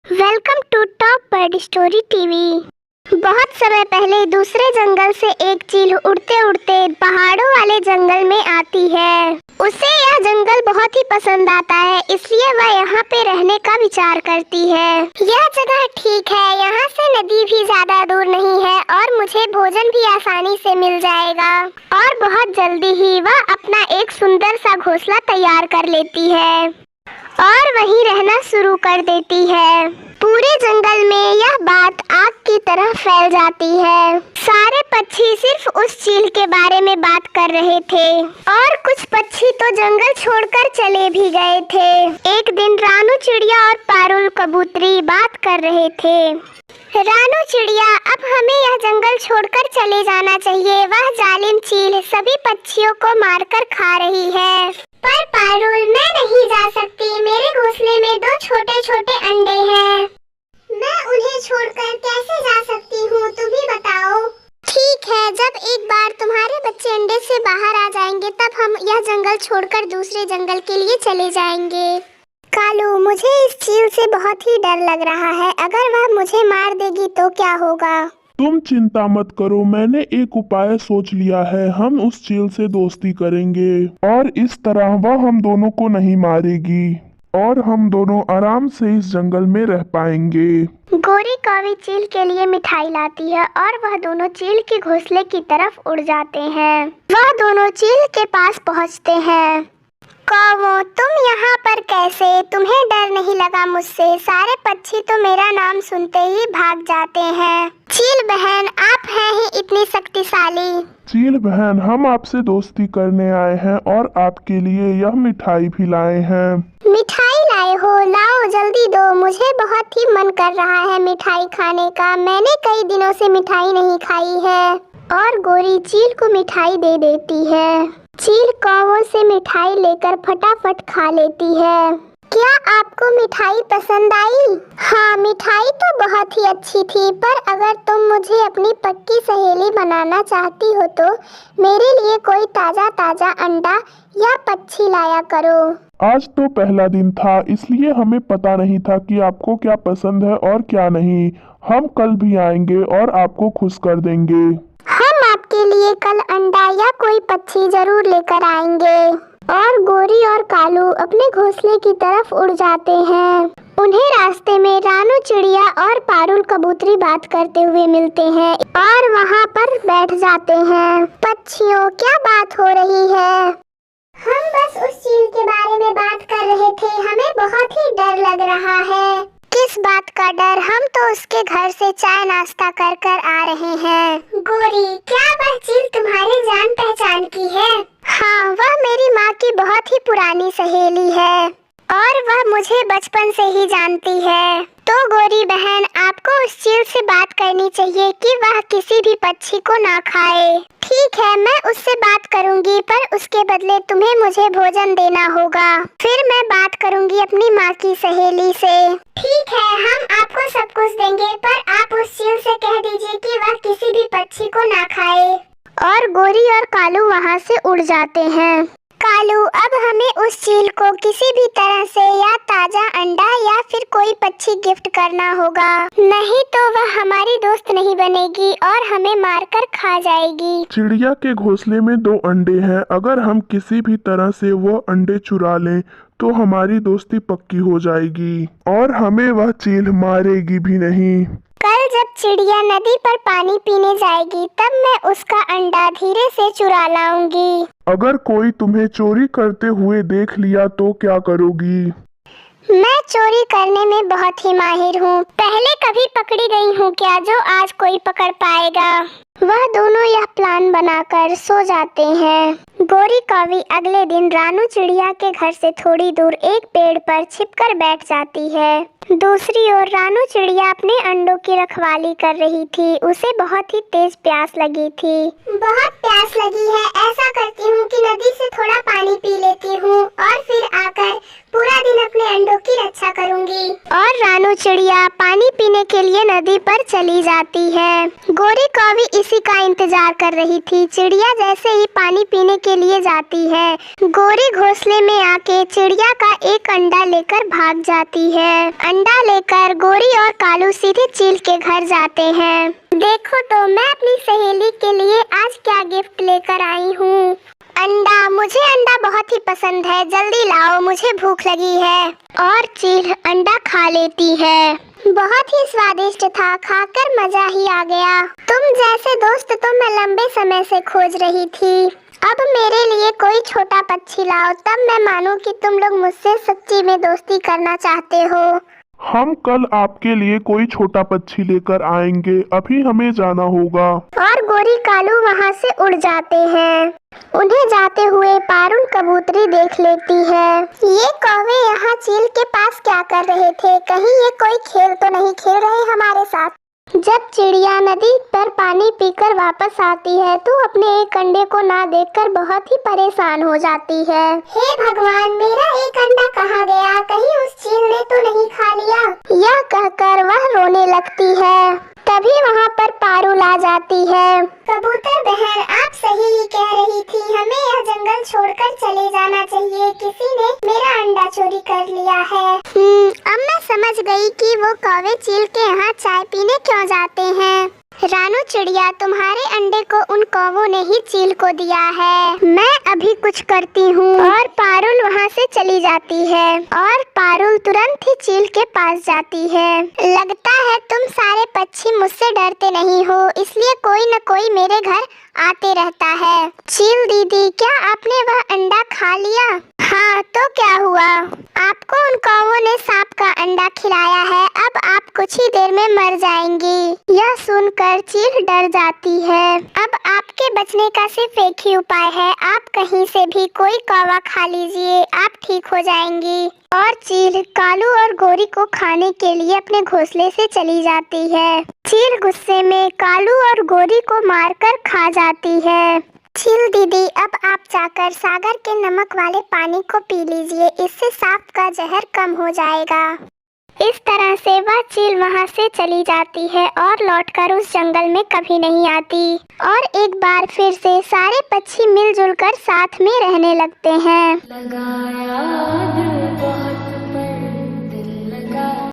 Welcome to top bird story TV. बहुत समय पहले दूसरे जंगल से एक चील उड़ते उड़ते पहाड़ों वाले जंगल में आती है। उसे यह जंगल बहुत ही पसंद आता है, इसलिए वह यहाँ पे रहने का विचार करती है। यह जगह ठीक है, यहाँ से नदी भी ज्यादा दूर नहीं है और मुझे भोजन भी आसानी से मिल जाएगा। और बहुत जल्दी ही वह अपना एक सुंदर सा घोंसला तैयार कर लेती है और वहीं रहना शुरू कर देती है। पूरे जंगल में यह बात आग की तरह फैल जाती है। सारे पक्षी सिर्फ उस चील के बारे में बात कर रहे थे और कुछ पक्षी तो जंगल छोड़कर चले भी गए थे। एक दिन रानू चिड़िया और पारुल कबूतरी बात कर रहे थे। रानू चिड़िया, अब हमें यह जंगल छोड़कर चले जाना चाहिए। वह जालिम चील सभी पक्षियों को मारकर खा रही है। पर पारुल, मैं नहीं जा सकती। मेरे घोंसले में दो छोटे छोटे अंडे हैं। मैं उन्हें छोड़कर कैसे जा सकती हूँ, तुम ही बताओ। ठीक है, जब एक बार तुम्हारे बच्चे अंडे से बाहर आ जाएंगे तब हम यह जंगल छोड़कर दूसरे जंगल के लिए चले जाएंगे। कालू, मुझे इस चील से बहुत ही डर लग रहा है। अगर वह मुझे मार देगी तो क्या होगा? तुम चिंता मत करो, मैंने एक उपाय सोच लिया है। हम उस चील से दोस्ती करेंगे और इस तरह वह हम दोनों को नहीं मारेगी और हम दोनों आराम से इस जंगल में रह पाएंगे। गोरी कौवी चील के लिए मिठाई लाती है और वह दोनों चील के घोंसले की तरफ उड़ जाते हैं। वह दोनों चील के पास पहुंचते हैं। कौवो, तुम यहाँ पर कैसे? तुम्हें डर नहीं लगा मुझसे? सारे पक्षी तो मेरा नाम सुनते ही भाग जाते हैं। चील बहन, आप हैं ही इतनी शक्तिशाली। चील बहन, हम आपसे दोस्ती करने आए हैं और आपके लिए यह मिठाई भी लाए हैं। मिठाई लाए हो? लाओ जल्दी दो, मुझे बहुत ही मन कर रहा है मिठाई खाने का। मैंने कई दिनों से मिठाई नहीं खाई है। और गोरी चील को मिठाई दे देती है। चील कौवों से मिठाई लेकर फटाफट खा लेती है। क्या आपको मिठाई पसंद आई? हाँ, मिठाई तो बहुत ही अच्छी थी, पर अगर तुम मुझे अपनी पक्की सहेली बनाना चाहती हो तो मेरे लिए कोई ताजा ताजा अंडा या पक्षी लाया करो। आज तो पहला दिन था, इसलिए हमें पता नहीं था कि आपको क्या पसंद है और क्या नहीं। हम कल भी आएंगे और आपको खुश कर देंगे। हम आपके लिए कल अंडा या कोई पक्षी जरूर लेकर आएंगे। और गोरी और कालू अपने घोंसले की तरफ उड़ जाते हैं। उन्हें रास्ते में रानू चिड़िया और पारुल कबूतरी बात करते हुए मिलते हैं और वहाँ पर बैठ जाते हैं। पक्षियों, क्या बात हो रही है? हम बस उस चील के बारे में बात कर रहे थे। हमें बहुत ही डर लग रहा है। किस बात का डर? हम तो उसके घर से चाय नाश्ता कर कर आ रहे हैं। गोरी, क्या वह चील तुम्हारे जान पहचान की है? हाँ, वह मेरी माँ की बहुत ही पुरानी सहेली है और वह मुझे बचपन से ही जानती है। तो गोरी बहन, आपको उस चील से बात करनी चाहिए कि वह किसी भी पक्षी को ना खाए। ठीक है, मैं उससे बात करूंगी, पर उसके बदले तुम्हें मुझे भोजन देना होगा। फिर मैं बात करूंगी अपनी माँ की सहेली से। ठीक है, हम आपको सब कुछ देंगे, पर आप उस चील से कह दीजिए कि वह किसी भी पक्षी को ना खाए। और गोरी और कालू वहाँ से उड़ जाते हैं। कालू, अब हमें उस चील को किसी भी तरह से या ताजा अंडा या फिर कोई पक्षी गिफ्ट करना होगा, नहीं तो वह हमारी दोस्त नहीं बनेगी और हमें मारकर खा जाएगी। चिड़िया के घोंसले में 2 अंडे हैं। अगर हम किसी भी तरह से वो अंडे चुरा लें तो हमारी दोस्ती पक्की हो जाएगी और हमें वह चील मारेगी भी नहीं। कल जब चिड़िया नदी पर पानी पीने जाएगी तब मैं उसका अंडा धीरे से चुरा लाऊंगी। अगर कोई तुम्हें चोरी करते हुए देख लिया तो क्या करोगी? मैं चोरी करने में बहुत ही माहिर हूँ। पहले कभी पकड़ी गई हूँ क्या जो आज कोई पकड़ पाएगा? वह दोनों यह प्लान बनाकर सो जाते हैं। गोरी कौवी अगले दिन रानू चिड़िया के घर से थोड़ी दूर एक पेड़ पर छिपकर बैठ जाती है। दूसरी ओर रानू चिड़िया अपने अंडों की रखवाली कर रही थी। उसे बहुत ही तेज प्यास लगी थी। बहुत प्यास लगी है, ऐसा करती हूँ कि नदी से थोड़ा पानी पी लेती हूँ और फिर आकर पूरा दिन अपने अंडों की रक्षा करूँगी। और रानू चिड़िया पानी पीने के लिए नदी पर चली जाती है। गोरी कौवी इस उसी का इंतजार कर रही थी। चिड़िया जैसे ही पानी पीने के लिए जाती है, गोरी घोंसले में आके चिड़िया का एक अंडा लेकर भाग जाती है। अंडा लेकर गोरी और कालू सीधे चील के घर जाते हैं। देखो तो मैं अपनी सहेली के लिए आज क्या गिफ्ट लेकर आई हूँ। अंडा, मुझे अंडा बहुत ही पसंद है, जल्दी लाओ, मुझे भूख लगी है। और चील अंडा खा लेती है। बहुत ही स्वादिष्ट था, खाकर मजा ही आ गया। तुम जैसे दोस्त तो मैं लंबे समय से खोज रही थी। अब मेरे लिए कोई छोटा पक्षी लाओ, तब मैं मानूं कि तुम लोग मुझसे सच्ची में दोस्ती करना चाहते हो। हम कल आपके लिए कोई छोटा पक्षी लेकर आएंगे, अभी हमें जाना होगा। और गोरी कालू वहाँ से उड़ जाते हैं। उन्हें जाते हुए पारुल कबूतरी देख लेती है। ये कौवे यहाँ चील के पास क्या कर रहे थे? कहीं ये कोई खेल तो नहीं खेल रहे हमारे साथ? जब चिड़िया नदी पर पानी पीकर वापस आती है तो अपने एक अंडे को ना देखकर बहुत ही परेशान हो जाती है। हे भगवान, मेरा एक अंडा कहाँ गया? कहीं उस चील ने तो नहीं खा लिया? यह कहकर वह रोने लगती है। तभी वहाँ पर पारुल आ जाती है। कबूतर बहन, आप सही ही कह रही थी, हमें यह जंगल छोड़कर चले जाना चाहिए। किसी ने मेरा अंडा चोरी कर लिया है। अब मैं समझ गई कि वो कौवे चील के यहाँ चाय पीने क्यों जाते हैं। रानू चिड़िया, तुम्हारे अंडे को उन कौवों ने ही चील को दिया है। मैं अभी कुछ करती हूँ। और पारुल वहाँ से चली जाती है। और पारुल तुरंत ही चील के पास जाती है। लगता है तुम सारे पक्षी मुझसे डरते नहीं हो, इसलिए कोई न कोई मेरे घर आते रहता है। चील दीदी, क्या आपने वह अंडा खा लिया? हाँ, तो क्या हुआ? आपको उन कौवों ने सांप का अंडा खिलाया है, अब आप कुछ ही देर में मर जाएंगी। यह सुनकर चील डर जाती है। अब आपके बचने का सिर्फ एक ही उपाय है, आप कहीं से भी कोई कौवा खा लीजिए, आप ठीक हो जाएंगी। और चील कालू और गोरी को खाने के लिए अपने घोंसले से चली जाती है। चील गुस्से में कालू और गोरी को मारकर खा जाती है। चील दीदी, अब आप जाकर सागर के नमक वाले पानी को पी लीजिए, इससे सांप का जहर कम हो जाएगा। इस तरह से वह चील वहाँ से चली जाती है और लौटकर उस जंगल में कभी नहीं आती। और एक बार फिर से सारे पक्षी मिलजुल कर साथ में रहने लगते हैं।